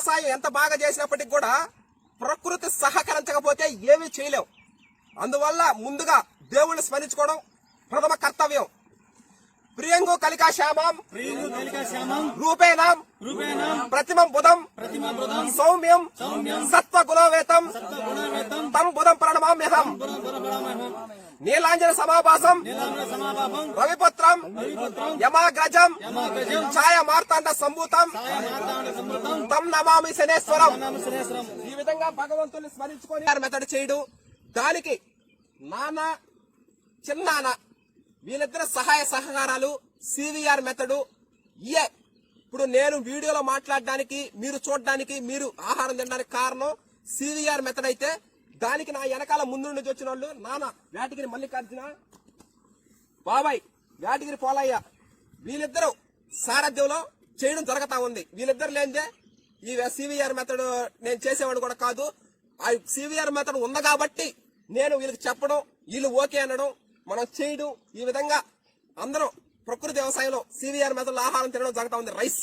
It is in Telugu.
వ్యవసాయం ఎంత బాగా చేసినప్పటికీ కూడా ప్రకృతి సహకరించకపోతే ఏమీ చేయలేం. అందువల్ల ముందుగా దేవుణ్ణి స్మరించుకోవడం ప్రథమ కర్తవ్యం. ప్రియంగు కలికా శ్యామం రూపేణం ప్రతిమం బుధం సౌమ్యం సత్వగుణవేతం తం బుధం ప్రణమామ్యహం నీలాంజన సమాభాసం రవిపుత్రం యమాగ్రజం ఛాయ మార్తాండ సంభూతం తం నమామి శనేశ్వరం. ఈ విధంగా భగవంతుని స్మరించుకొని మెథడ్ చేయడం, దానికి నాన్న చిన్నాన్న వీళ్ళిద్దరు సహాయ సహకారాలు సివిఆర్ మెథడు. ఇప్పుడు నేను వీడియోలో మాట్లాడడానికి, మీరు చూడడానికి, మీరు ఆహారం తినడానికి కారణం సివిఆర్ మెథడ్ అయితే, దానికి నా వెనకాల ముందు నుంచి వచ్చిన వాళ్ళు నాన్న వేటగిరి మల్లికార్జున, బాబాయ్ వేటగిరి పోలయ్య, వీళ్ళిద్దరూ సారథ్యంలో చేయడం జరుగుతా ఉంది. వీళ్ళిద్దరు లేనిదే ఈ సివిఆర్ మెథడ్ నేను చేసేవాడు కూడా కాదు. ఆ సివిఆర్ మెథడ్ ఉంది కాబట్టి నేను వీళ్ళకి చెప్పడం, వీళ్ళు ఓకే అనడం, మనం చేయడం, ఈ విధంగా అందరం ప్రకృతి వ్యవసాయంలో సివిఆర్ మెథడ్ ఆహారం తినడం జరుగుతా ఉంది. రైస్